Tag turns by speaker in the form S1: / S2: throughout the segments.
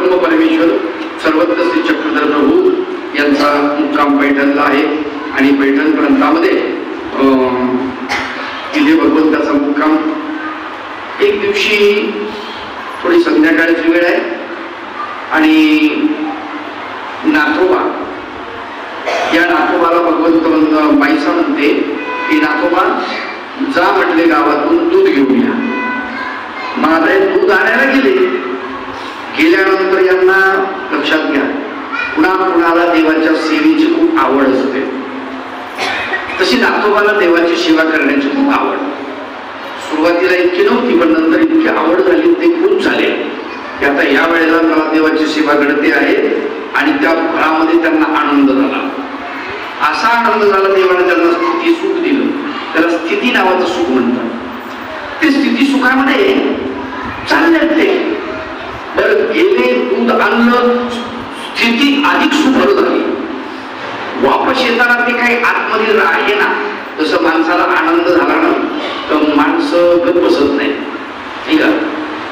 S1: परब्रह्म परमेश्वर सर्वत्र श्री चक्रधर प्रभू यांचा मुक्काम पैठणला आहे आणि पैठण प्रांतामध्ये तिथे भगवंताचा मुक्काम. एक दिवशी थोडी संध्याकाळची वेळ आहे आणि नाथोबा, या नाथोबाला भगवंत बाईसा म्हणते की नाथोबा जा म्हटले गावातून दूध घेऊन या. महाराज दूध आणायला गेल्यानंतर यांना लक्षात घ्या, कुणाला देवाच्या सेवेची खूप आवड असते. तशी नाथोबाला देवाची सेवा करण्याची खूप आवड. सुरुवातीला इतकी नव्हती, पण नंतर इतकी आवड झाली, ते खूप झाले की आता या वेळेला मला देवाची सेवा घडते आहे. आणि त्या फळामध्ये त्यांना आनंद झाला. असा आनंद झाला देवाने त्यांना स्थिती सुख दिलं. त्याला स्थिती नावाचं सुख म्हणतात. ते स्थिती सुखामध्ये चालले ते बरं गेले, दूध आणलं, स्थिती अधिक सुखर झाली. वापस येताना ते काही आतमध्ये राहिले ना. जसं माणसाला आनंद झाला ना तर माणसं गप्प बसत नाही. ठीक आहे,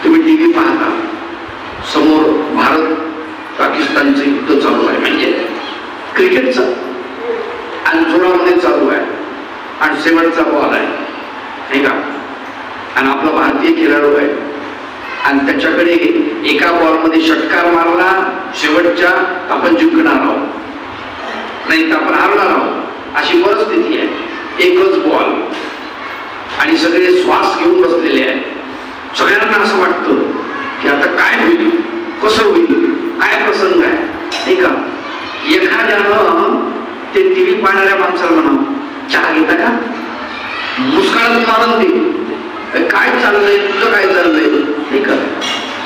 S1: तुम्ही टीव्ही पाहता, समोर भारत पाकिस्तानचं युद्ध चालू आहे, म्हणजे क्रिकेटचं, आणि जोरामध्ये चालू आहे आणि शेवटचा बॉल आहे. ठीक आहे, आणि आपला भारतीय खेळाडू आहे आणि त्याच्याकडे एका बॉलमध्ये षटकार मारला शेवटच्या, आपण जिंकणार आहोत, नाही तर आपण हारणार आहोत, अशी परिस्थिती आहे. एकच बॉल आणि सगळे श्वास घेऊन बसलेले आहेत. सगळ्यांना असं वाटतं की आता काय होईल, कसं होईल, काय प्रसंग आहे. नाही का, एखाद्यानं ते टीव्ही पाहणाऱ्या माणसाला म्हणावं चहा घेता का, मुस्काळात मारून दे, काय चाललंय तुझं, काय चाललंय. ठीक आहे,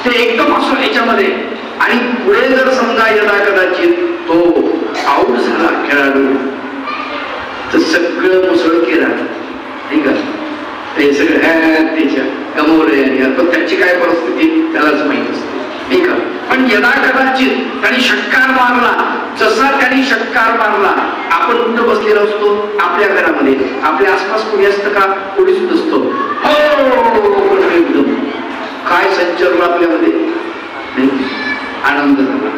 S1: ते एकदम असं याच्यामध्ये. आणि पुढे जर समजा यदा कदाचित तो आऊट झाला खेळाडू तर सगळं मुसळ केला. ठीक आहे, ते सगळं त्याच्या गमवलंय आणि त्याची काय परिस्थिती त्यालाच माहित असते. ठीक आहे, पण यदा कदाचित त्यांनी षटकार मारला, जसा त्यांनी षटकार मारला, आपण कुठं बसलेलो असतो, आपल्या घरामध्ये, आपल्या आसपास कोणी असतं का, कोणीच नसतो. हो एकदम काय संचरलं आपल्यामध्ये, आनंद झाला.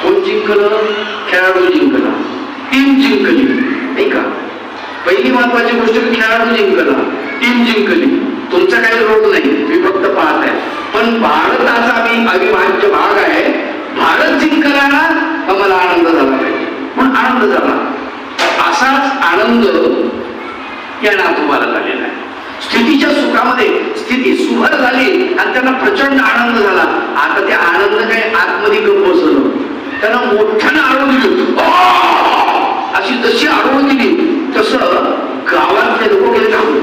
S1: कोण जिंकलं, खेळाडू जिंकला, टीम जिंकली. नाही का, पहिली महत्वाची गोष्ट खेळाडू जिंकला, टीम जिंकली. तुमचा काही रोल नाही, तुम्ही फक्त पाहत आहे. पण भारताचा मी अविभाज्य भाग आहे. भारत जिंकला ना मला आनंद झाला पाहिजे, म्हणून आनंद झाला. असाच आनंद या नाथोबाला झालेला आहे. स्थितीच्या सुखामध्ये स्थिती सुभर झाली आणि त्यांना प्रचंड आनंद झाला. आता ते आनंद काय आतमध्ये गप्प बसलं, त्यांना मोठ्यानं आरोळ दिली. अशी जशी आरोळ दिली तसं गावातले लोक गेले थांबले.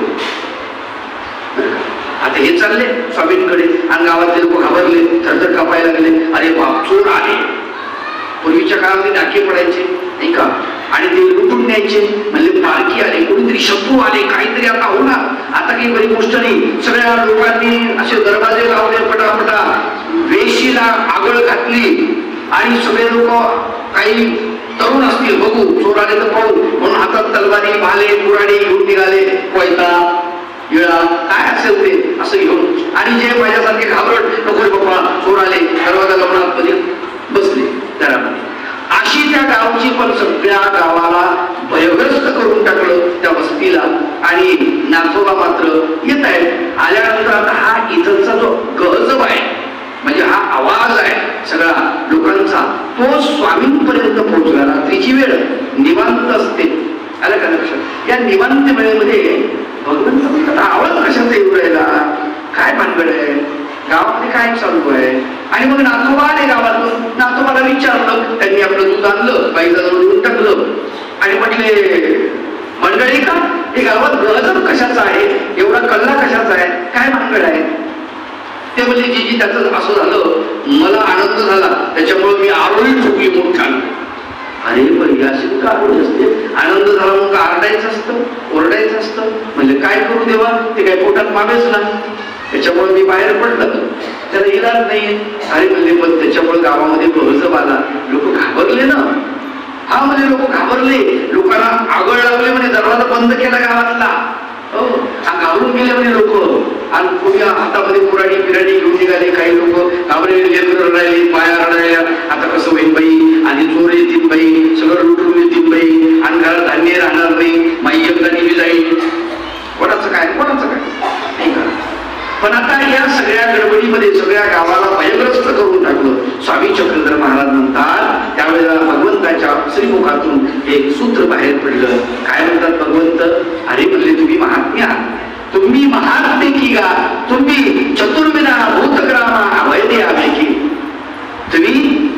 S1: आता हे चालले स्वामींकडे आणि गावातले लोक घाबरले, थरथर कापायला लागले. अरे बाप, चोर आले. पूर्वीच्या काळामध्ये डाके पडायचे नाही का, आणि ते लुटून न्यायचे. म्हणजे पालखी आले, कोणीतरी शत्रू आले, काहीतरी आता होणार. आता काही बरी गोष्ट नाही. सगळ्या लोकांनी असे दरवाजे लावले, पटापटा वेशीला आगळ घातली आणि सगळे लोक, काही तरुण असतील बघू, चोर आले तर पाहू म्हणून हातात तलवारी, भाले, कुऱ्हाडी घेऊन निघाले. कोयता, विळा, काय असेल ते असं घेऊन. आणि जे माझ्यासारखे घाबरट, नको बाबा चोर आले, दरवाजा लावून आतमध्ये बसले घरामध्ये. अशी त्या गावची, पण सगळ्या गावाला भयग्रस्त करून टाकलं त्या वस्तीला. आणि नाथोबा मात्र येत आहे. आल्यानंतर आता हा इथलचा जो गहजब आहे, म्हणजे हा आवाज आहे सगळा लोकांचा, तो स्वामींपर्यंत पोहोचला. रात्रीची वेळ निवांत असते, आलं का लक्षात. या निवांत वेळेमध्ये भगवंत म्हणतात आवाज कशाचा येऊ राहिला, काय भानगड आहे, गावामध्ये काय चालू आहे. आणि मग नाथोबा आले गावातून. नाथोबाला विचारलं, त्यांनी आपलं दूध आणलं, बाईचा जवळ देऊन टाकलं आणि म्हटले मंडळी का हे गावात गहजब कशाचा आहे, एवढा कल्ला कशाचा आहे, काय भानगड आहे. ते म्हणजे जी त्याचं असं झालं, मला आनंद झाला त्याच्यामुळे मी आरोळी ठोकली मोठ्यानं. अरे पण अशी का आरोळी असते, आनंद झाला मग आरडायचं असतं, ओरडायचं असतं. म्हणजे काय करू देवा, ते काय पोटात मावेच ना, त्याच्यामुळे मी बाहेर पडलं, त्याला इलाज नाहीये. अरे म्हणजे पण त्याच्यामुळे गावामध्ये गहजब आला, लोक घाबरले ना. हा म्हणजे लोक घाबरले, लोकांना आगळ लागले, म्हणजे दरवाजा बंद केला गावातला. घाबरून गेले म्हणजे लोक. आणि कोणी हातामध्ये कुऱ्हाडी फिराडी घेऊन निघाले, काही लोक घाबरले, सगळ्या गावाला भयग्रस्त करून टाकलं. स्वामी चक्रधर महाराज म्हणतात त्यावेळेला भगवंताच्या श्रीमुखातून एक सूत्र बाहेर पडलं. काय म्हणतात भगवंत? अरे म्हणले तुम्ही महात्मे आहात, तुम्ही महात्मे की गा, तुम्ही चतुर्विधा भूतग्रामा अभय द्यावे की, तुम्ही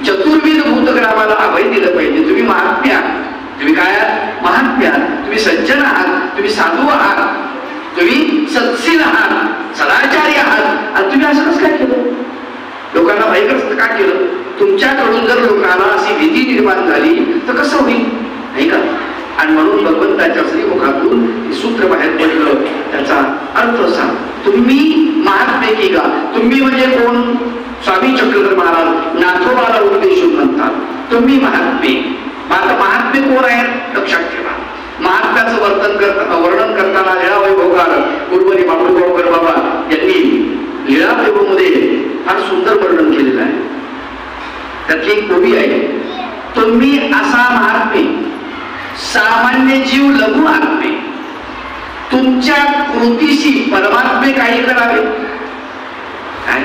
S1: चतुर्विध भूतग्रामाला अभय दिलं पाहिजे. तुम्ही महात्मे आहात, तुम्ही काय आहात? महात्मे आहात, तुम्ही सज्जन आहात, तुम्ही साधू आहात, तुम्ही सत्शील आहात, सदाचारी आहात, आणि तुम्ही असं कसं काय केलं? लोकांना भयग्रस्त का केलं? तुमच्याकडून जर लोकांना अशी भीती निर्माण झाली तर कसं होईल, नाही का? आणि म्हणून भगवंताच्या श्रीमुखातून सूत्र बाहेर पडलं. त्याचा अर्थ सांग, तुम्ही महात्मे की गा. तुम्ही म्हणजे कोण? स्वामी चक्रधर महाराज नाथोबाला उद्देशून म्हणतात तुम्ही महात्मे. आता महात्मे कोण आहेत लक्षात ठेवा. महात्म्याचं वर्णन करताना लीळा वैभवकार कुलपती बाबूगावकर बाबा यांनी लीळा वैभवमध्ये फार सुंदर वर्णन केलेलं आहे. त्यातली एक ओवी आहे, तुम्ही असा महात्मे, सामान्य जीव लघु आत्मे, तुमच्या कृतीशी परमात्मे काही करावे. काय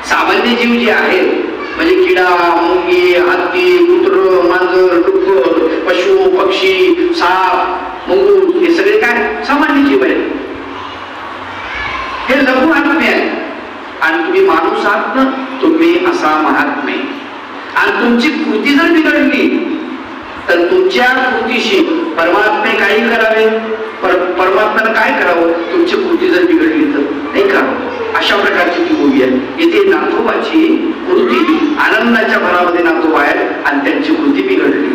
S1: सामान्य जीव जे आहेत म्हणजे किडा, मुंगी, हत्ती, कुत्र, मांजर, डुक्कर, पशु, पक्षी, साप, मुंगूस, हे सगळे काय सामान्य जीव आहेत. हे लघु आत्मे आहेत. आणि तुम्ही माणूस आहात ना, तुम्ही असा महात्मे. आणि तुमची कृती जर बिघडली तर तुमच्या कृतीशी परमात्मे काही करावे. परमात्म्यानं काय करावं? तुमची कृती जर बिघडली तर, नाही का? अशा प्रकारची ती ओवी आहे. इथे नाथोबाची कृती आनंदाच्या भरामध्ये नाथोबा आहेत आणि त्यांची कृती बिघडली.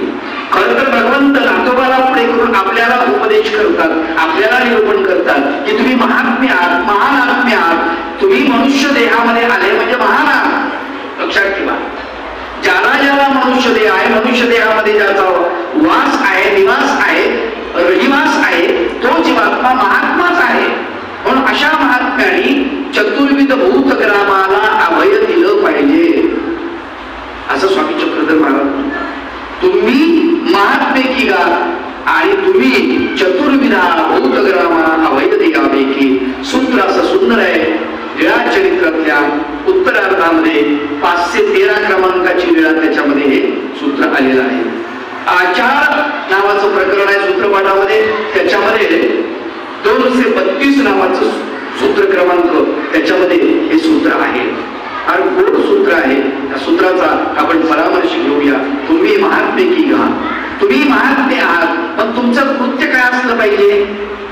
S1: खरं तर भगवंत नाथोबाला पुढे करून आपल्याला उपदेश करतात, आपल्याला निरूपण करतात की तुम्ही महात्मे आहात, महान आत्मे आहात. तुम्ही मनुष्य देहामध्ये आले म्हणजे महान आहात. लक्षात ठेवा, ज्याला ज्याला मनुष्य देह आहे, मनुष्य देहामध्ये ज्याचा वास आहे, निवास आहे, रहिवास आहे, तो जीवात्मा महात्माच आहे. म्हणून अशा महात्म्याने चतुर्विध भूतग्रामाला अभय दिलं पाहिजे असं स्वामी चक्रधर महाराज म्हणतात. तुम्ही महात्मे की गा आणि तुम्ही चतुर्विधा भूतग्रामा अभय द्यावे की. सूत्र असं सुंदर आहे. लीळा चरित्रातल्या उत्तरार्धामध्ये 513 क्रमांकाची लीळा त्याच्यामध्ये हे सूत्र आलेलं आहे. आचार नावाचं प्रकरण आहे सूत्रपाठामध्ये, त्याच्यामध्ये 232 नावाचं सूत्र क्रमांक त्याच्यामध्ये हे सूत्र आहे. आणि गोड सूत्र आहे. त्या सूत्राचा आपण परामर्श घेऊया. तुम्ही महात्मे की गा, तुम्ही महात्मे आहात, पण तुमचं कृत्य काय असलं पाहिजे?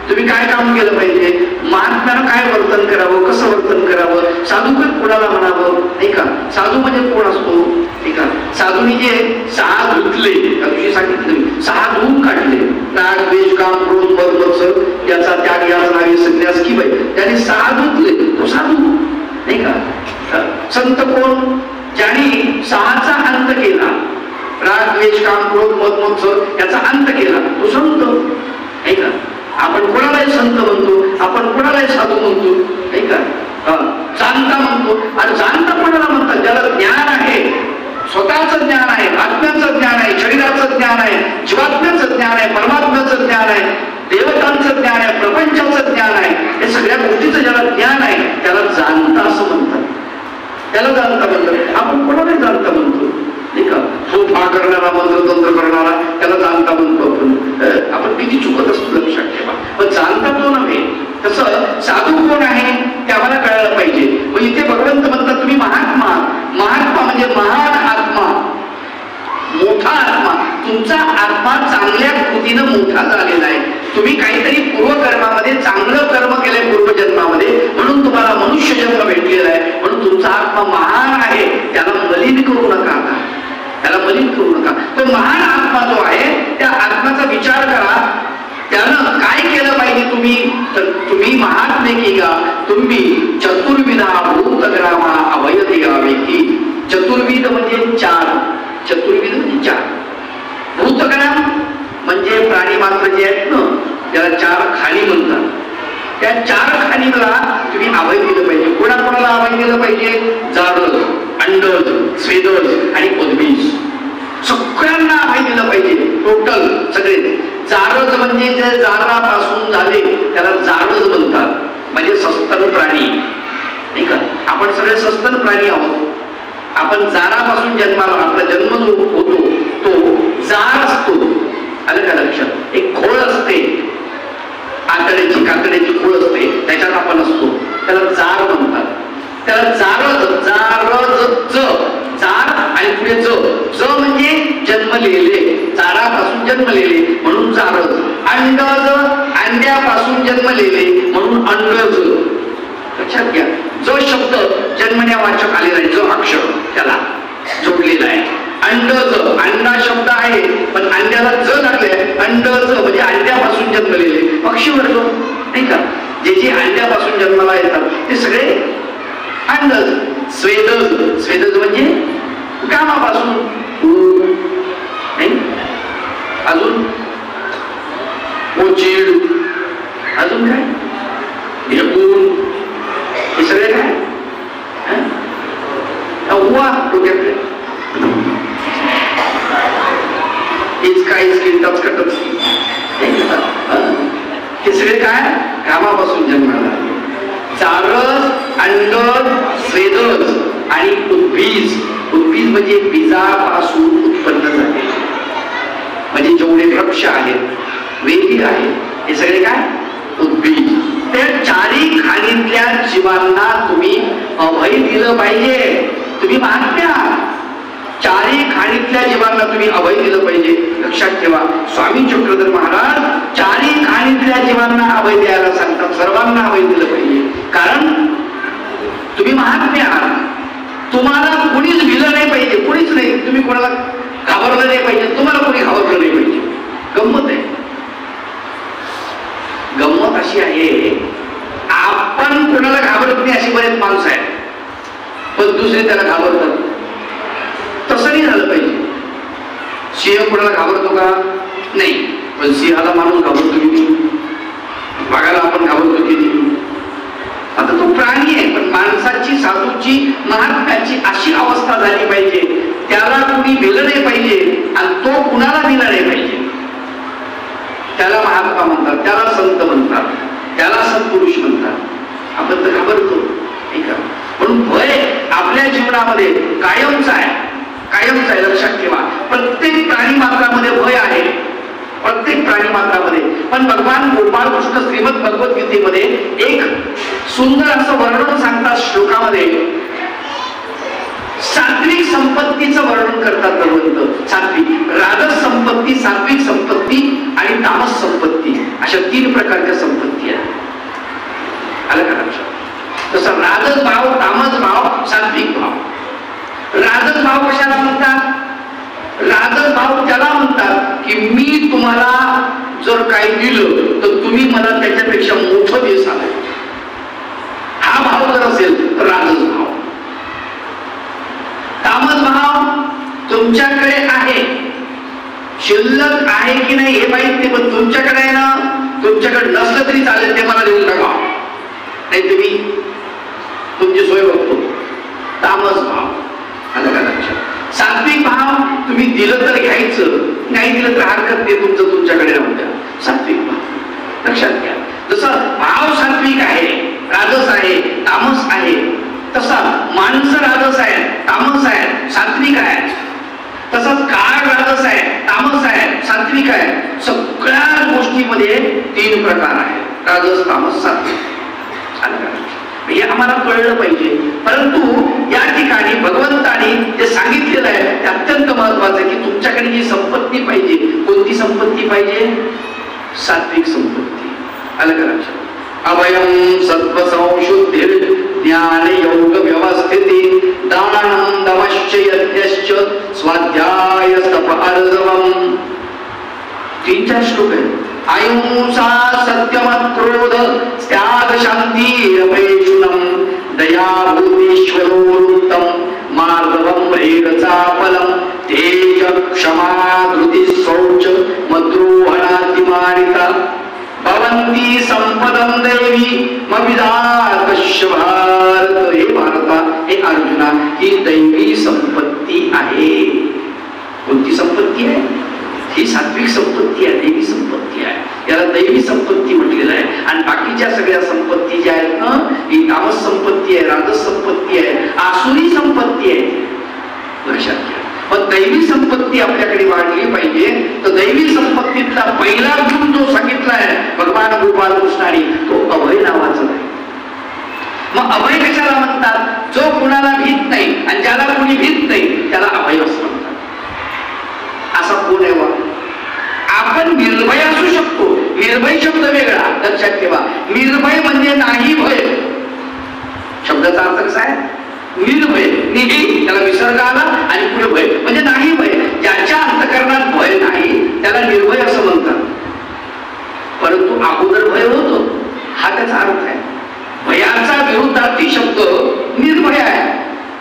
S1: तुम्ही काय काम केलं पाहिजे? महात्म्यानं काय वर्तन करावं, कसं वर्तन करावं, साधू कोणाला म्हणावं, नाही का? साधू म्हणजे कोण असतो, नाही का? साधूनी जे 6 धुतले, त्या दिवशी सांगितलं 6 धुवून काढले, राग, द्वेष, काम, क्रोध, मद, मत्सर याचा त्याग, याच नावे संन्यास की बाई, त्याने 6 धुतले, तो साधू, नाही का? संत कोण? ज्याने 6चा अंत केला, राग, द्वेष, काम, क्रोध, मद, मत्सर याचा अंत केला, तो संत, नाही का? आपण कोणालाही संत म्हणतो, आपण कोणालाही साधू म्हणतो, नाही का? जाणता म्हणतो. आणि जाणता कोणाला म्हणतात? ज्याला ज्ञान आहे, स्वतःचं ज्ञान आहे, आत्म्याचं ज्ञान आहे, शरीराचं ज्ञान आहे, जीवात्म्याचं ज्ञान आहे, परमात्म्याचं ज्ञान आहे, देवतांचं ज्ञान आहे, प्रपंचाचं ज्ञान आहे, हे सगळ्या गोष्टीचं ज्याला ज्ञान आहे त्याला जाणता असं म्हणतात. त्याला जाणता म्हणतात. आपण कोणालाही जाणता म्हणतो, नाही का? सोफा करणारा, मंत्रतंत्र करणारा त्याला जाणता म्हणतो आपण किती चुकत असतो लक्षात ठेवा. पण जाणता तो नव्हे. तसं साधू कोण आहे ते आम्हाला कळायला पाहिजे. मग इथे भगवंत म्हणतात तुम्ही महात्मा. महात्मा म्हणजे महान आत्मा, मोठा आत्मा. तुमचा आत्मा चांगल्या कृतीनं मोठा झालेला आहे. तुम्ही काहीतरी पूर्वकर्मामध्ये चांगलं कर्म केलंय पूर्वजन्मामध्ये, म्हणून तुम्हाला मनुष्य जन्म भेटलेला आहे. म्हणून तुमचा आत्मा महान आहे. त्याला मलिन करू नका, त्याला मलिन करू नका. तो महान आत्मा जो आहे त्या आत्म्याचा विचार करा. त्यानं काय केलं पाहिजे तुम्ही? तर तुम्ही महात्मे की गा, तुम्ही चतुर्विधा भूतग्रामा अभय द्यावे की. चतुर्विध म्हणजे 4, चतुर्विध म्हणजे 4. भूतग्राम म्हणजे प्राणी मात्र जे आहेत ना, त्याला 4 खाणी म्हणतात. त्या 4 खाणीला तुम्ही अभय दिलं पाहिजे. कोणाकोणाला अभय दिलं पाहिजे? जाडज, अंडज, स्वेदज आणि पद्मीज, सगळ्यांना अभय दिलं पाहिजे. टोटल सगळे. जाडज म्हणजे जे जाडापासून झाले त्याला जाडज म्हणतात, म्हणजे सस्तन प्राणी. नाही का? आपण सगळे सस्तन प्राणी आहोत. आपण जारापासून जन्माला, आपला जन्म जो होतो तो जार असतो. आलं का लक्षात? एक खोळ असते, कातड्याची खोळ असते, त्याच्यात आपण असतो. त्याला जार म्हणतात. त्याला जार आणि पुढे ज म्हणजे जन्मलेले, चारापासून जन्मलेले म्हणून जारज. अंडज, अंड्यापासून जन्मलेले म्हणून अंडज. लक्षात घ्या, जो शब्द जन्मण्यावाचक आलेला आहे, जो अक्षर त्याला जोडलेला आहे. अंडज, अंडा शब्द आहे पण अंड्याला ज लागले, अंडज म्हणजे अंड्यापासून जन्मलेले. पक्षी वर्ग नाही का, जे अंड्यापासून जन्माला येतात ते सगळे अंडज. स्वेदज, स्वेदज म्हणजे कामापासून. नाही अजून ओचिड, अजून काय ढेकून, हे सगळे काय हुआ डोक्यातले. हे सगळे काय कामापासून जन्माला. चारस, अंड, स्वेदज आणि उद्बीज. उद्बीज म्हणजे बीजापासून उत्पन्न झाले, म्हणजे जेवढे वृक्ष आहेत, वेली आहेत, हे सगळे काय उद्बीज. त्या चारी खाणीतल्या जीवांना तुम्ही अभय दिलं पाहिजे. तुम्ही महात्म्या, चारी खाणीतल्या जीवांना तुम्ही अभय दिलं पाहिजे. लक्षात ठेवा, स्वामी चक्रधर महाराज चारी खाणीतल्या जीवांना अभय द्यायला सांगतात. सर्वांना अभय दिलं पाहिजे, कारण तुम्ही महात्म्य आहात. तुम्हाला कुणीच भिलं नाही पाहिजे, कुणीच नाही. तुम्ही कोणाला घाबरलं नाही पाहिजे, तुम्हाला कोणी घाबरलं नाही पाहिजे. गंमत आहे. गंमत अशी आहे, आपण कोणाला घाबरत नाही अशी बरेच माणसं आहेत, पण दुसरे त्याला घाबरतात. तसं नाही झालं पाहिजे. सिंह कोणाला घाबरतो का? नाही, पण सिंहाला माणूस घाबरतो किती, वाघाला आपण घाबरतो किती. आता तो प्राणी आहे, पण माणसाची, साधूची, महात्म्याची अशी अवस्था झाली पाहिजे, त्याला कुणी भिलं नाही पाहिजे आणि तो कुणाला भिला नाही पाहिजे. त्याला महात्मा म्हणतात, त्याला संत म्हणतात, त्याला सत्पुरुष म्हणतात. आपण तर घाबरतो नाही का? म्हणून भय आपल्या जीवनामध्ये कायमच आहे, कायमच आहे. लक्षात ठेवा, प्रत्येक प्राणी मात्रामध्ये भय आहे, प्रत्येक प्राणी मात्रामध्ये. पण भगवान गोपाळ कृष्ण श्रीमद भगवद्गीतेमध्ये एक सुंदर असं वर्णन सांगतात श्लोकामध्ये. सात्विक संपत्तीचं वर्णन करतात भगवंत. सात्विक, राजस संपत्ती, सात्विक संपत्ती आणि तामस संपत्ती, अशा 3 प्रकारच्या संपत्ती आहेत. आलं का लक्षात? तसं राजस भाव, तामस भाव, सात्विक भाव. राजस भाव कशाला म्हणतात? राजस भाव त्याला म्हणतात की मी तुम्हाला जर काही दिलं तर तुम्ही मला त्याच्यापेक्षा मोठं देसाल. हा भाव जर असेल तर राजस भाव. तामस भाव तुमच्याकडे आहे, शिल्लक आहे की नाही हे माहित नाही, पण तुमच्याकडे आहे ना, तुमच्याकडे नसलं तरी चालेल, ते मला देऊन टाका, नाही तुम्ही तुमची सोय बघतो. तामस भाव. आलं का लक्षात? सात्विक भाव तुम्ही दिलं तर घ्यायचं, नाही दिलं तर हरकत नाही, तुमचं तुमच्याकडे राहून द्या. सात्विक भाव लक्षात घ्या. जसं भाव सात्विक आहे, राजस आहे, तामस आहे, तसा माणसं राजस आहे, तामस आहे, सात्विक आहे. तसंच काळ राजस आहे, तामस आहे, सात्विक आहे. सगळ्या गोष्टीमध्ये 3 प्रकार आहेत, राजस, तामस, सात्विक. आलं का? हे आम्हाला कळलं पाहिजे. परंतु या ठिकाणी भगवंताने जे सांगितलेलं आहे ते अत्यंत महत्वाचं आहे की तुमच्याकडे जी संपत्ती पाहिजे, कोणती संपत्ती पाहिजे? सात्विक संपत्ती. आलं का लक्षात? अभयम सत्व संशुद्धी ज्ञान योग व्यवस्थिती दानं दमश्च यज्ञश्च स्वाध्याय तप अर्जवम. 3-4 श्लोक आहेत. अहिंसा सत्यम क्रोध त्याग शांती अभयशुनम दया भूतीश्वरोत्तम मार्गवम रेगचा फलम तेज क्षमा धृती शौच मद्रोहणातिमानिता भवंती संपदम दैवी मविदातश्च भारत. हे भारता, हे अर्जुना, ही दैवी संपत्ती आहे. कोणती संपत्ती आहे? ही सात्विक संपत्ती आहे, देवी संपत्ती आहे. याला दैवी संपत्ती म्हटलेलं आहे. आणि बाकीच्या सगळ्या संपत्ती ज्या आहेत ना, ही तामस संपत्ती आहे, राजस संपत्ती आहे, आसुरी संपत्ती आहे. लक्षात घ्या. पण दैवी संपत्ती आपल्याकडे वाढली पाहिजे. तर दैवी संपत्तीतला पहिला गुण जो सांगितला आहे भगवान गोपाल कृष्णाने, तो अभय नावाचा आहे. मग अभय कशाला म्हणतात? जो कुणाला भीत नाही आणि ज्याला कोणी भीत नाही त्याला अभय असं म्हणतात. असा कोण आहे वा? आपण निर्भय असू शकतो. निर्भय शब्द वेगळा, लक्षात ठेवा. निर्भय म्हणजे नाही भय. शब्दाचा अर्थ कसा आहे? निर्भय. निधी त्याला विसर्ग आला आणि पुढे भय म्हणजे नाही भय. ज्याच्या अंतःकरणात भय नाही त्याला निर्भय असं म्हणतात. परंतु अगोदर भय होतो, हा त्याचा अर्थ आहे. भयाचा विरुद्धार्थी शब्द निर्भय आहे.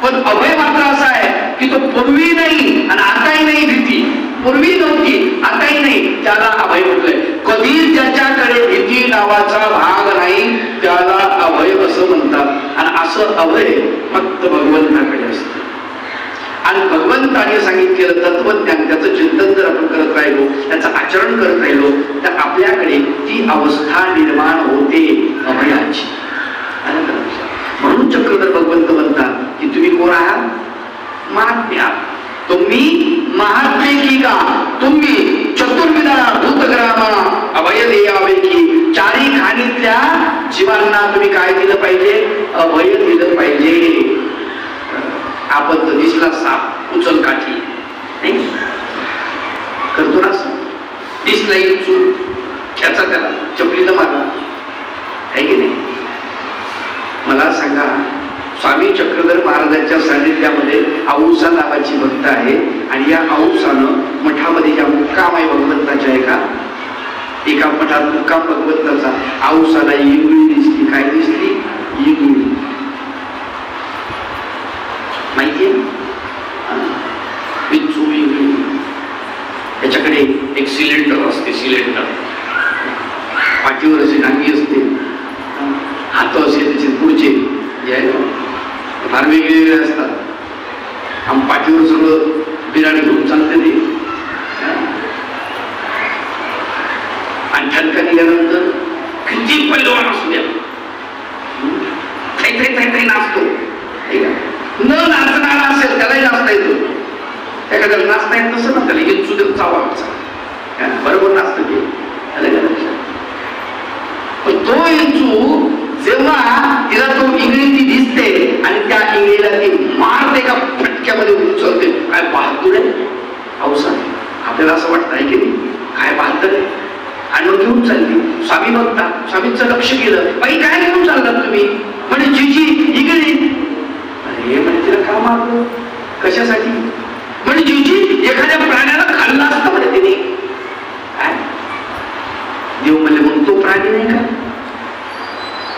S1: पण अभय मात्र असा आहे की तो पूर्वी नाही आणि आताही नाही भीती. पूर्वी नव्हती, आताही नाही, त्याला अभय म्हटलंय. कधी ज्याच्याकडे भीती नावाचा भाग नाही त्याला अभय असं म्हणतात. आणि असं अभय फक्त भगवंताकडे असतं. आणि भगवंताने सांगितलेलं तत्वज्ञान, त्याचं चिंतन जर आपण करत राहिलो, त्याचं आचरण करत राहिलो, तर आपल्याकडे ती अवस्था निर्माण होते अभयाची. म्हणून चक्रधर भगवंत म्हणतात की तुम्ही कोण आहात? महात्म्या. तुम्ही महात्मे की का? तुम्ही चतुर्विधा भूतग्रामा अभय देयावे की. चारी खाणीतल्या जीवांना तुम्ही काय दिलं पाहिजे? अभय दिलं पाहिजे. आपण तर दिसला साप उचल काठी नाही करतो ना, दिसला चूल खेचा त्याला चपलीनं मारा आहे की नाही. मला सांगा, स्वामी चक्रधर महाराजांच्या सानिध्यामध्ये औसा नावाची भक्त आहे आणि या औसानं मठामध्ये ज्या मुक्काम आहे भगवंताच्या एका मठात मुक्काम भगवंताचा, औसाला इंगळी दिसली. काय दिसली? इंगळी. माहितीये? बिच्छू इंगळी. त्याच्याकडे एक सिलेंडर असते, सिलेंडर पाठीवर अशी नांगी असते, हात असे त्याचे पुढचे जे आहे फार वेगवेगळे असतात. आम पाठीवर सगळं बिराणी घेऊन चालते ते. आणि ठणका निघाल्यानंतर किती पैलवान असू द्या, काही नाचतो. न नाचणारा असेल त्यालाही नाचता येतो. एखाद्याला नाचता येत नसेल ना, त्याला हिंचू देऊन चावा बरोबर नाचतं ते. पण तो हिंचू जेव्हा तिला तो इंगळी ती दिसते आणि त्या इंगळीला ती मारते का फटक्यामध्ये उचलते. काय बहादूर आहे औसा. आपल्याला असं वाटतं आहे की काय बहादूर आहे. आणि मग घेऊन चालली. स्वामी बघता, स्वामींचं लक्ष केलं. बाई काय घेऊन चाललात तुम्ही? म्हणजे जीजी इंगळी. अरे म्हणजे तिला का मारलं? कशासाठी? म्हणजे जीजी एखाद्या प्राण्याला खाल्ला असतं म्हणजे तिने. काय देव म्हणले मग तो प्राणी नाही का?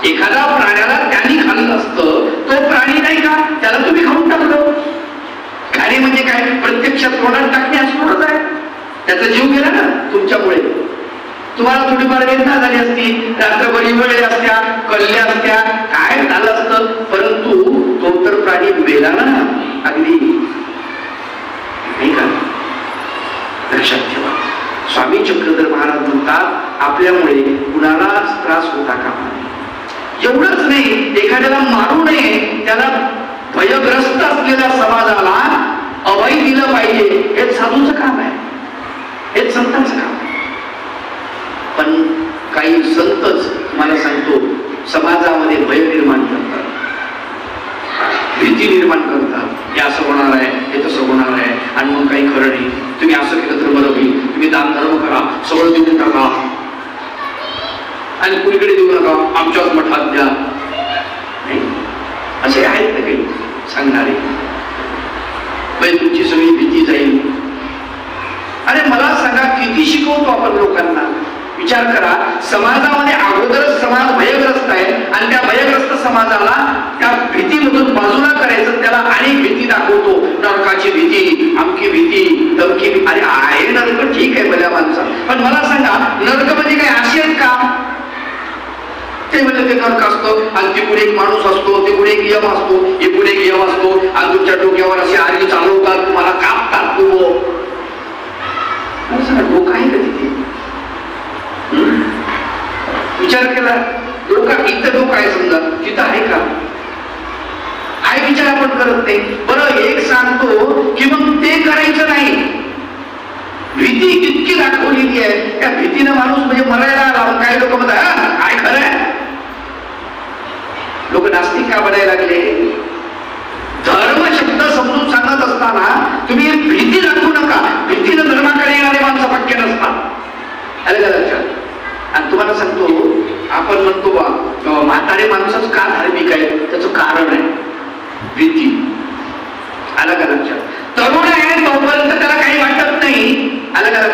S1: एखाद्या प्राण्याला त्यांनी खाल्लं असतं, तो प्राणी नाही का? त्याला तुम्ही खाऊन टाकलं. खाणे म्हणजे काय? प्रत्यक्षात तोंडात टाकणे असं आहे. त्याचा जीव गेला ना तुमच्यामुळे. तुम्हाला थोडीफार वेदना झाली असती, रात्रभर वेळे असत्या, कल्ल्या असत्या, काय झालं असतं. परंतु तो तर प्राणी मेला ना अगदी, नाही का? लक्षात ठेवा. स्वामी चक्रधर महाराज म्हणतात आपल्यामुळे कुणालाच त्रास होता कामा नये. एवढंच नाही, एखाद्याला मारू नये, त्याला भयग्रस्त असलेल्या समाजाला अभय दिलं पाहिजे. हेच साधूचं काम आहे, हेच संतांचं काम आहे. पण काही संतच मला सांगतो समाजामध्ये भय निर्माण करतात, भीती निर्माण करतात. हे असं होणार आहे, हे तसं होणार आहे. आणि मग काही खरं नाही. तुम्ही असं केलं तर बरं होईल, तुम्ही दान धर्म करा, सगळं देऊन टाका आणि कुणीकडे देऊ नका, आमच्याच मठात द्या. नाही असे आहेत ना काही सांगणारे. म्हणजे तुमची सगळी भीती जाईल. अरे मला सांगा, किती शिकवतो आपण लोकांना? विचार करा. समाजामध्ये अगोदरच समाज भयग्रस्त आहे आणि त्या भयग्रस्त समाजाला त्या भीतीमधून बाजूला करायचं, त्याला अनेक भीती दाखवतो. नरकाची भीती, अमकी भीती, धमकी. अरे आहे नरक, ठीक आहे भल्या माणसा, पण मला सांगा नरक म्हणजे काय अशी आहेत का? ते म्हणजे ते नरक असतं आणि ते पुढे एक माणूस असतो, ते पुढे एक यम असतो, हे पुढे एक यम असतो आणि तुमच्या डोक्यावर असे आरगी चालवतात, तुम्हाला कापतात. डोकं आहे का तिथे?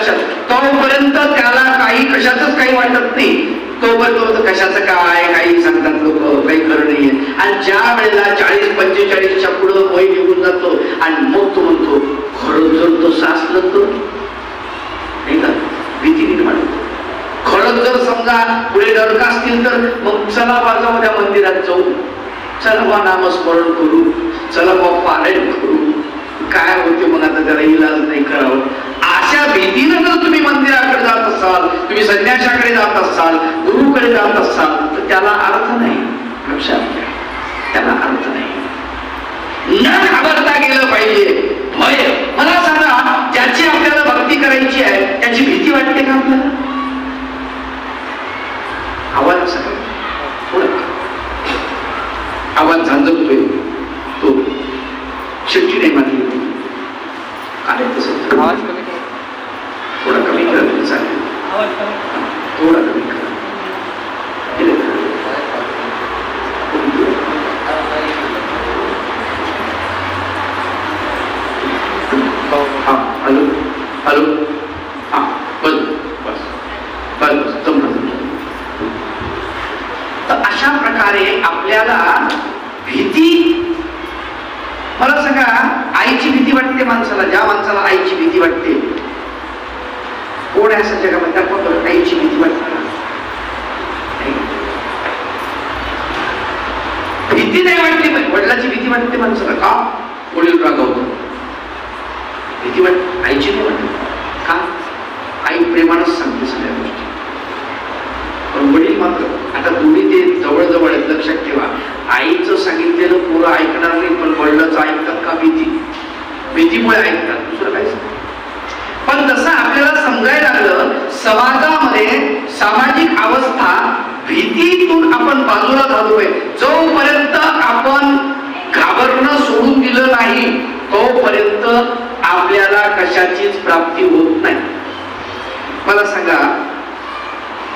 S1: लक्षात. तोपर्यंत त्याला काही कशातच काही वाटत नाही, तोपर्यंत कशाचं काय काही सांगतात लोक, काही खरं नाहीये. आणि ज्या वेळेला 40-45च्या पुढं वय निघून जातो आणि मग तो म्हणतो खरंच जर तो साचलं तर नाही का, भीती निर्माण होतो. खरंच जर समजा पुढे नरक असतील तर मग चला बाजू त्या मंदिरात जाऊ, चला बा नामस्मरण करू, चला बा पारायण करू, काय होते मग आता त्याला इलाज नाही करावं. अशा भीतीनं जर तुम्ही मंदिराकडे जात असाल, तुम्ही संन्यासाकडे जात असाल, गुरुकडे जात असाल तर त्याला अर्थ नाही. लक्षात घ्या, त्याला अर्थ नाही. न घाबरता गेलं पाहिजे. भय, मला सांगा, ज्याची आपल्याला भक्ती करायची आहे त्याची भीती वाटते का आपल्याला? आवाज सगळं आवाज झांजवतोय तो, शिट्टी नाही मारली काय तसं. आवाज कमी, थोडा कमी करा तरी चालेल, थोडा कमी करा. हा हॅलो हॅलो, हा बस बस बस बस जमलं. तर अशा प्रकारे आपल्याला भीती, मला सांगा, आईची भीती वाटते माणसाला. ज्या माणसाला आईची भीती वाटते, कोण आहे असं जगामध्ये दाखवा, आईची भीती वाटते. भीती नाही वाटली, वडिलाची भीती वाटते माणसाला. का? वडील रागवतो, भीती वाटते. आईची नाही वाटत. का? आई प्रेमानच सांगते सगळ्या गोष्टी. पण वडील मात्र, आता दोन्ही ते जवळजवळ आहेत, लक्षात ठेवा. आईचं सांगितलेलं पोरं ऐकणार नाही, पण वडिलांचं ऐकतात का? भीतीमुळे ऐकतात, दुसरं काय. पण जसं आपल्याला समजायला लागलं, समाजामध्ये सामाजिक अवस्था भीतीतून आपण बाजूला झालोय. जोपर्यंत आपण घाबरणं सोडून दिलं नाही तोपर्यंत आपल्याला कशाचीच प्राप्ती होत नाही. मला सांगा,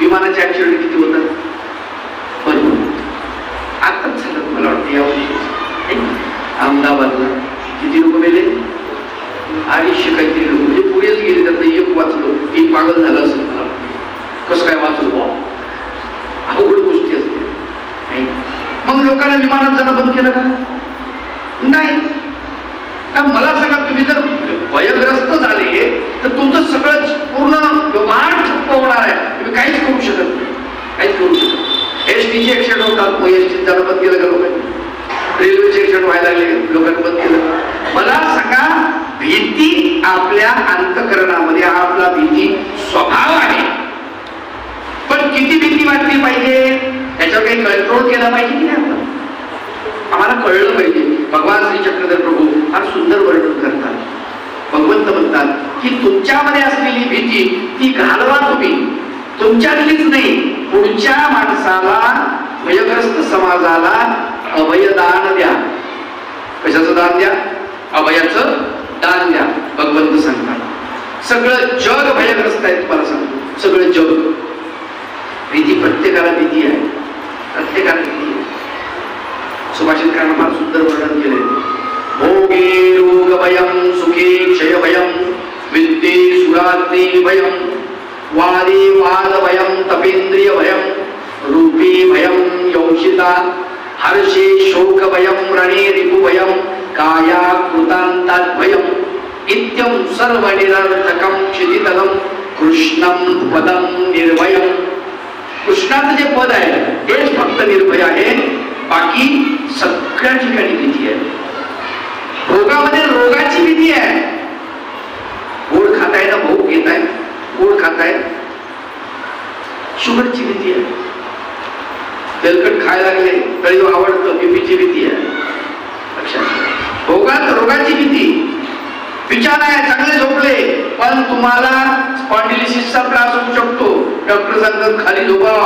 S1: विमानाचे ऍक्सिडेंट किती होतात? आताच झालं, मला वाटतं यावर्षी अहमदाबादला किती लोक मेले? 250 काहीतरी लोक, म्हणजे पुढेच गेले. त्यातलं एक वाचलो, एक पागल झालं असं मला वाटतं. कसं काय वाचलो? अवघड गोष्टी असते. मग लोकांना विमानात जाणं बंद केलं का? नाही. का मला सांगा, तुम्ही जर भयग्रस्त झाले तर तुमचं सगळं पूर्ण व्यवहार ठप्प होणार आहे. तुम्ही काहीच करू शकत नाही, काहीच करू शकत नाही. एसटीचे ऍक्सिडेंट होतात, मग एसटी जाणं बंद केलं का लोकांनी? रेल्वेचे ऍक्सिडेंट व्हायला लागले, लोकांनी बंद केलं. मला सांगा, भीती आपल्या अंतःकरणामध्ये, हा आपला भीती स्वभाव आहे. पण किती भीती वाटली पाहिजे, त्याच्यावर काही कंट्रोल केला पाहिजे की नाही आपण? आम्हाला कळलं पाहिजे. भगवान श्री चक्रधर प्रभू फार सुंदर वर्णन करतात. भगवंत म्हणतात की तुमच्यामध्ये असलेली भीती ती घालवा तुम्ही, तुमच्यातलीच नाही, पुढच्या माणसाला, भयग्रस्त समाजाला अभयदान द्या. कशाचं दान द्या? अभयाचं दान द्या. भगवंत सांगतात सगळं जग भयग्रस्त आहे. तुम्हाला सांगतो, सगळं जग. भीती, प्रत्येकाला भीती आहे, प्रत्येकाला भीती आहे. सुभाषितकारांना फार सुंदर वर्णन केले. भोगे रोग भयम, सुखे क्षय भयम, विद्ये सुराग्नी भयम, वादे वाद भयम, तपेंद्रिय भयम, रूपे भयम यौषिता, हर्षे शोक भयम, रणे रिपु भयम, काया कृतांतात भयम, इत्यं सर्व निरर्थकम क्षितितलम कृष्णम पदम निर्भयम. कृष्णाचं जे पद आहे तेच फक्त निर्भय आहे, बाकी सगळ्या ठिकाणी भीती आहे. भोगामध्ये रोगाची भीती आहे. गोड खाताय ना, भोग घेताय, गोड खाताय, शुगरची भीती आहे. तेलकट खायला लागले तरी आवडतं, बीपीची भीती आहे. लक्षात, भोगात रोगाची भीती. विचार आहे, चांगले झोपले पण तुम्हाला स्पॉन्डिलिसिसचा त्रास होऊ शकतो. डॉक्टर सांगतात खाली झोपा,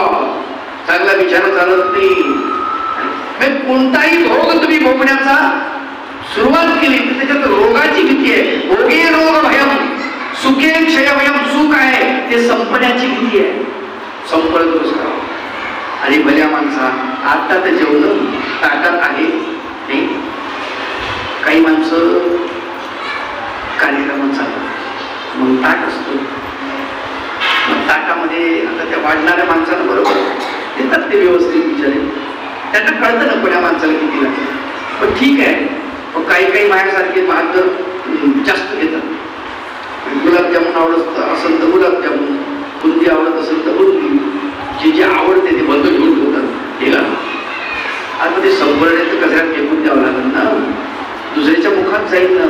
S1: चांगला विचार चालत नाही. कोणताही रोग तुम्ही भोगण्याचा सुरुवात केली तर त्याच्यात रोगाची भीती आहे. भोगे रोग भयम, सुखे क्षय भयम. सुख आहे ते संपण्याची भीती आहे, संपलं तोच करावं. आणि भल्या माणसा, आता तर जेवण ताटात आहे नाही. काही माणसं कार्यक्रमात चालतात, मग ताट असतो त्यांना कळतं ना कोण्या माणसाला किती लागतं. पण ठीक आहे, पण काही काही माझ्यासारखे बहादर जास्त घेतात. गुलाबजामुन आवडत असेल तर गुलाबजामुन, बुंदी आवडत असेल तर बुंदी, जे जे आवडते ते बंद घेऊन ठेवतात. हे आता ते संपूर्ण कचऱ्यात फेकून द्यावं लागेल ना, दुसऱ्याच्या मुखात जाईल ना.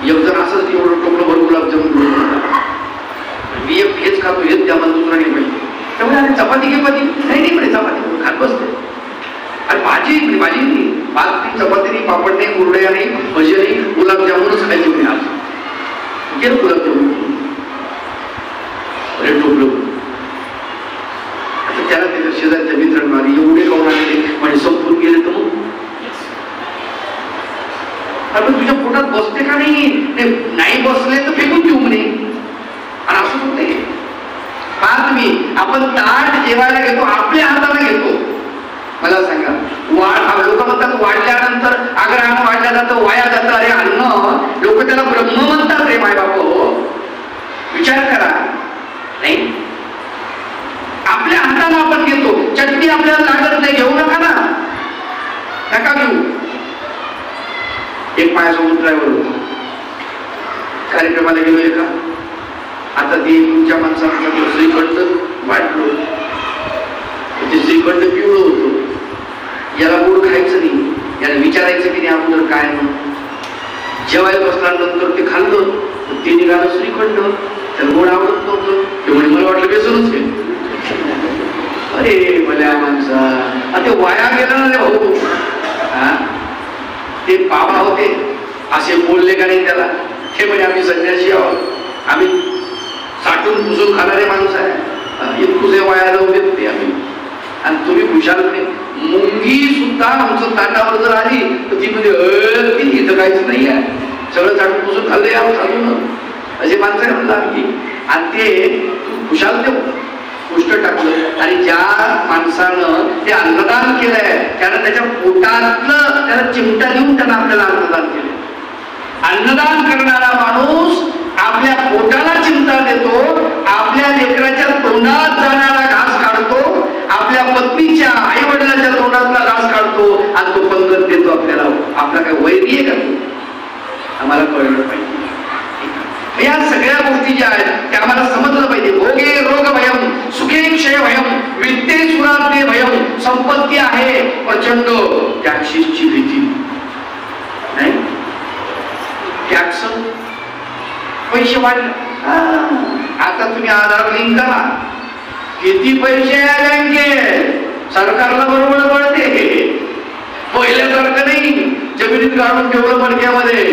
S1: एक जण असंच एवढं टोपलं भर गुलाबजामुन घेऊन, मी एक हेच खातो, हेच द्या मला, दुसरा नाही पाहिजे. त्यामुळे अरे चपाती घे पाहिजे, नाही म्हणे चपाती खात बसते. अरे भाजी नाही, भात नाही, चपाती नाही, पापड नाही, कुरड्या नाही, भजी नाही, गुलाबजामुनच खायचे म्हणे. आज गेलं गुलाबजामुन, अरे टोपलं. आता त्याला त्याच्या शेजारच्या मित्रांना एवढे खाऊन आलेले म्हणजे संपून गेले तर मग आपण तुझ्या पोटात बसते का नाही बसले तर फेकून देऊ म्हणे. आणि असं होते पहा तुम्ही, आपण ताट जेवायला घेतो आपल्या हाताने घेतो. मला सांगा, लोक म्हणतात वाढल्यानंतर आग्रहानं वाढल्या जातं, वाया जातं. अरे अन्न लोक त्याला ब्रह्म म्हणतात रे माय बाप. विचार करा. नाही, आपल्या हाताने आपण घेतो. चटणी आपल्याला लागत नाही, घेऊ नका ना, नका घेऊ. एक माझ्यासोबत ड्रायव्हर होता, कार्यक्रमाला गेलोय का, आता ते तुमच्या माणसाला श्रीखंड वाटलो, ते श्रीखंड पिवळं होतं, याला गोड खायचं नाही, याला विचारायचं की नाही अगोदर काय म्हणून. जेवायला बसल्यानंतर ते खाल्लं, ते निघालं श्रीखंड, त्याला गोड आवडत नव्हतं. ते म्हणे मला वाटलं बेसूनच आहे. अरे भल्या माणसा, ते वाया गेलं ना रे भाऊ. ते बाबा होते, असे बोलले का नाही त्याला, हे म्हणजे आम्ही संन्यासी आहोत, आम्ही साठून पुसून खाणारे माणूस आहे, इतकुसे वाया जाऊ देत ते आम्ही. आणि तुम्ही खुशालपणे, मुंगी सुद्धा आमचं ताटावर जर आली तर ती म्हणजे इथं काहीच नाही आहे, सगळं साठून पुसून खाल्लं यावं चालू. असे माणसं आहे म्हणलं आम्ही. आणि ते खुशाल ते गोष्ट टाकलं. आणि ज्या माणसानं ते अन्नदान केलंय त्यानं त्याच्या पोटातलं त्याला चिमटा देऊन त्यानं आपल्याला अन्नदान केलं. अन्नदान करणारा माणूस आपल्या पोटाला चिमटा देतो, आपल्या लेकराच्या तोंडात जाणारा घास काढतो, आपल्या पत्नीच्या आई वडिलांच्या तोंडातला घास काढतो आणि तो पंगत देतो आपल्याला. आपला काय वैरी आहे का? आम्हाला कळलं पाहिजे. या सगळ्या गोष्टी ज्या आहेत त्या आम्हाला समजलं पाहिजे. भोगे रोग भयम, सुखे क्षय भयम, विद्ये सुरात्मे भयम. संपत्ती आहे प्रचंड, टॅक्सीची भीती नाही. टॅक्स पैसे वाढले, आता तुम्ही आधार लिंक करा, किती पैसे आहे बँकेत, सरकारला बरोबर पडते. पहिल्यासारखं नाही जमिनीत काढून ठेवलं मडक्यामध्ये,